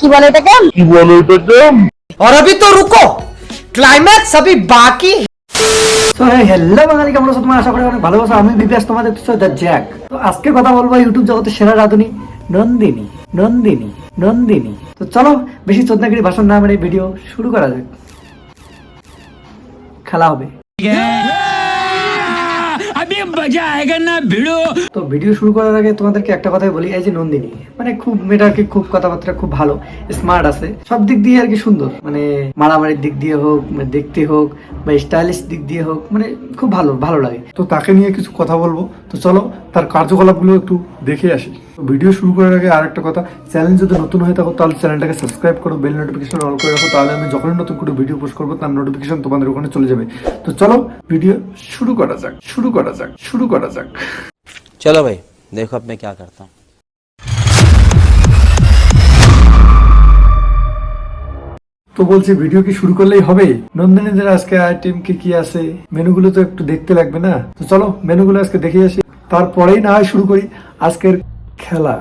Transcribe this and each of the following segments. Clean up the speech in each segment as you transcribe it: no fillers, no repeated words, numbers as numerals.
কি বলে এটাকে? और अभी तो रुको, क्लाइमैक्स अभी बाकी। তো হ্যালো বাঙালি, কেমন আছো? তোমার আশা করি অনেক ভালো আছো। আমি বিপিএস, তোমাদের দ্য জ্যাক। তো আজকে কথা বলবো ইউটিউব জগতের সেরা রাঁধুনি নন্দিনী। নন্দিনী নন্দিনী তো চলো বেশি চোদনাগিরি ভাষণ না মেরে ভিডিও শুরু করা যাক। খেলা হবে। তো ভিডিও শুরু করার আগে তোমাদেরকে একটা কথাই বলি, এই যে নন্দিনী মানে খুব মেয়েটাকে খুব কথাবার্তা খুব ভালো, স্মার্ট আছে সব দিক দিয়ে আর কি, সুন্দর মানে মারামারির দিক দিয়ে হোক, দেখতে হোক বা স্টাইলিশ দিক দিয়ে হোক, মানে খুব ভালো ভালো লাগে। তো তাকে নিয়ে কিছু কথা বলবো। তো চলো তার কার্যকলাপগুলো একটু দেখে আসি। তো ভিডিও শুরু করার আগে আর একটা কথা, চ্যানেল যদি নতুন হয়ে থাকো তাহলে চ্যানেলটাকে সাবস্ক্রাইব করো, বেল নোটিফিকেশন অন করে রাখো, তাহলে আমি যখনই নতুন কোনো ভিডিও পোস্ট করবো তার নোটিফিকেশন তোমাদের ওখানে চলে যাবে। তো চলো ভিডিও শুরু করা যাক। चलो भाई देखो अब मैं क्या करता हूँ। তো বলছি ভিডিও কি শুরু করলেই হবে? নন্দিনীদের আজকে আইটেম কি আছে, মেনুগুলো তো একটু দেখতে লাগবে না? তো চলো মেনুগুলো আজকে দেখে আসি, তারপরেই না হয় শুরু করি আজকের খেলা।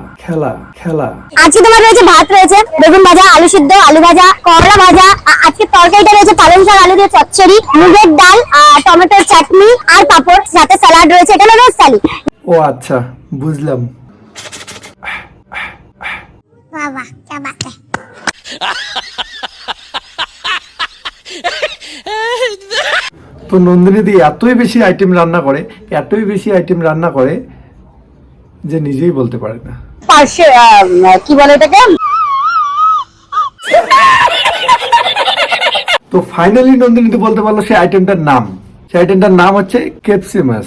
আজকে তোমার রয়েছে ভাত, রয়েছে বেগুন ভাজা, আলু সিদ্ধ, আলু ভাজা, করলা ভাজা। আজকে তরকারিটা রয়েছে পালং শাক আলু দিয়ে চচ্চড়ি, মুগের ডাল, টমেটোর চাটনি আর পাপড়, সাথে স্যালাড রয়েছে। এটা রোজ সালি। ও আচ্ছা, বুঝলাম। বাবা কি বাত है। তো নন্দিনী দি এতই বেশি আইটেম রান্না করে যে নিজেই বলতে পারে না। পার্শ্বে কি বলে এটাকে? তো ফাইনালি নন্দিনী দি বলতে পারলো সেই আইটেমটার নাম। সেই আইটেমটার নাম হচ্ছে ক্যাপসিমাস।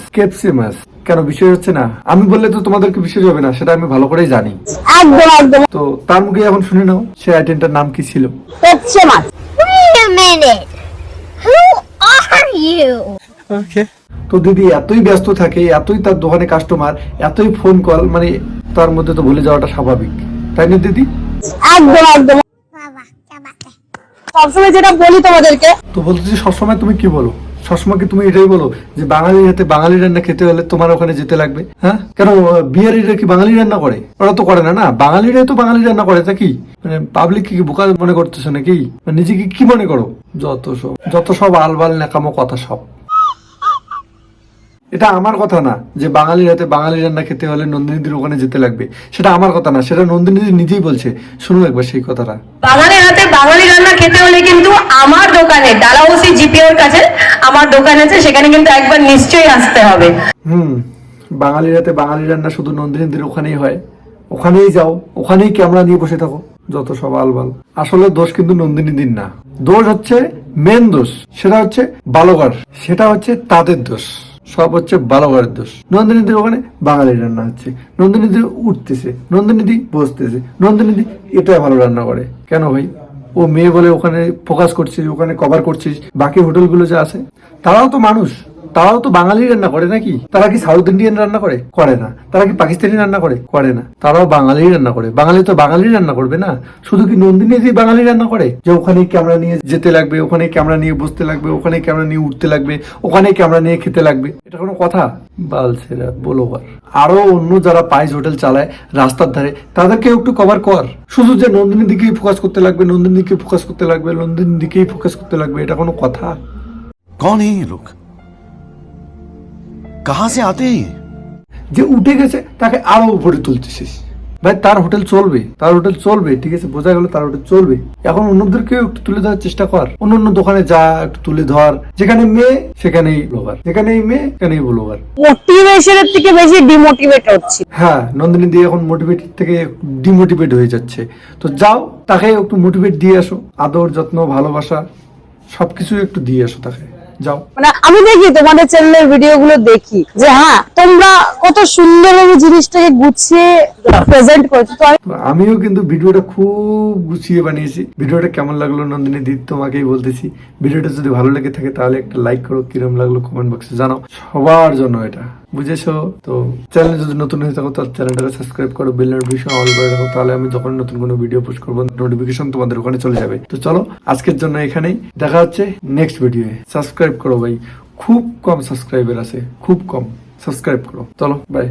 কেন বিষয় হচ্ছে না? আমি বললে তো তোমাদেরকে বিষয় হবে না, সেটা আমি ভালো করেই জানি। একদম। তো তার মুখে এখন শুনে নাও সেই আইটেমটার নাম কি ছিল। ক্যাপসিমাস। Wait a minute. Who are you? তো দিদি এতই ব্যস্ত থাকে, এতই তার দোকানে কাস্টমার, এতই ফোন কল, মানে তার মধ্যে তো ভুলে যাওয়াটা স্বাভাবিক, তাই না দিদি? একদম। বাবা কি বাত है। সবসময় যেটা বলি তোমাদেরকে। তো বলতেছি সবসময় তুমি কি বলো? সবসময় কি তুমি এটাই বলো যে বাঙালির হাতে বাঙালি রান্না খেতে হলে তোমার ওখানে যেতে লাগবে? হ্যাঁ, কেন বিহারিরা কি বাঙালি রান্না করে? ওরা তো করে না। বাঙালিরাই তো বাঙালি রান্না করে, তা কি মানে পাবলিক কি বোকা মনে করতেছে নাকি? নিজেকে কি মনে করো? যত সব আলবাল ন্যাকামো কথা সব। এটা আমার কথা না যে বাঙালির হাতে বাঙালি রান্না খেতে হলে নন্দিনীদের ওখানে যেতে লাগবে, সেটা আমার কথা না, সেটা নন্দিনী নিজেই বলছে। শুনুন একবার সেই কথাটা। বাঙালির হাতে বাঙালি রান্না খেতে হলে কিন্তু আমার দোকানে ডালাউসি জিপিওর কাছে আমার দোকান আছে, সেখানে কিন্তু একবার নিশ্চয়ই আসতে হবে। বাঙালির হাতে বাঙালি রান্না শুধু নন্দিনীদের ওখানেই হয়, ওখানেই যাও, ওখানেই ক্যামেরা নিয়ে বসে থাকো, যত সব আলবাল। আসলে দোষ কিন্তু নন্দিনীদের না, দোষ হচ্ছে মেন দোষ, সেটা হচ্ছে বালগার, সেটা হচ্ছে তাদের দোষ, সব হচ্ছে বালগারের দোষ। নন্দিনীদের ওখানে বাঙালি রান্না হচ্ছে, নন্দিনীদি উঠতেছে, নন্দিনীদি বসতেছে, নন্দিনীদি এটা ভালো রান্না করে। কেন ভাই? ও মেয়ে বলে ওখানে ফোকাস করছিস, ওখানে কভার করছিস। বাকি হোটেলগুলো যে আছে তারাও তো মানুষ, তারাও তো বাঙালি রান্না করে নাকি? তারা কি সাউথ ইন্ডিয়ান রান্না করে? করে না। তারা কি পাকিস্তানি রান্না করে? করে না। তারাও বাঙালি রান্না করে। বাঙালি তো বাঙালি রান্না করবে না। শুধু কি নন্দিনী যে বাঙালি রান্না করে যে ওখানেই ক্যামেরা নিয়ে যেতে লাগবে, ওখানেই ক্যামেরা নিয়ে বসতে লাগবে, ওখানেই ক্যামেরা নিয়ে উঠতে লাগবে, ওখানেই ক্যামেরা নিয়ে খেতে লাগবে? এটা কোনো কথা? বালছেরা বলোবার। আরো অন্য যারা পাইস হোটেল চালায় রাস্তার ধারে, তাদেরকে একটু কভার কর। শুধু যে নন্দিনীর দিকেই ফোকাস করতে লাগবে, নন্দিনীর দিকেই ফোকাস করতে লাগবে, এটা কোনো কথা? कौन है ये लोग? कहां से आते हैं? যে উঠে গেছে তাকে আরো উপরে তুলতেছিস। ভাই তার হোটেল চলবে, ঠিক আছে, বোঝা গেল, তার হোটেল চলবে। এখন অন্যদেরকেও একটু তুলে ধরার চেষ্টা কর। অন্য দোকানে যা, একটু তুলে ধর। যেখানে মেয়ে সেখানেই ব্লগার, যেখানেই মেয়ে সেখানেই ব্লগার। মোটিভেশনের থেকে বেশি ডিমোটিভেট হচ্ছে। হ্যাঁ, নন্দিনী দিয়ে এখন মোটিভেট থেকে ডিমোটিভেট হয়ে যাচ্ছে। তো যাও, তাকে একটু মোটিভেট দিয়ে আসো, আদর যত্ন ভালোবাসা সবকিছু একটু দিয়ে আসো তাকে, যাও। মানে আমি দেখি তোমাদের চ্যানেলের ভিডিও গুলো দেখি যে হ্যাঁ তোমরা কত সুন্দরভাবে জিনিসটাকে গুছিয়ে প্রেজেন্ট করছো। তো আমিও কিন্তু ভিডিওটা খুব গুছিয়ে বানিয়েছি। ভিডিওটা কেমন লাগলো নন্দিনী দি তোমাকেই বলতেছি। ভিডিওটা যদি ভালো লেগে থাকে তাহলে একটা লাইক করো, কিরম লাগলো কমেন্ট বক্সে জানাও, সবার জন্য এটা, বুঝেছো? তো চ্যানেল যদি নতুন হয়ে থাকো তাহলে চ্যানেলটাকে সাবস্ক্রাইব করো, বেল নোটিফিকেশন অল করে রাখো, তাহলে আমি যখন নতুন কোনো ভিডিও পোস্ট করবো নোটিফিকেশন তোমাদের ওখানে চলে যাবে। তো চলো আজকের জন্য এখানেই, দেখা হচ্ছে নেক্সট ভিডিওয়ে। সাবস্ক্রাইব করো ভাই, খুব কম সাবস্ক্রাইবার আছে, খুব কম। সাবস্ক্রাইব করো, চলো বাই।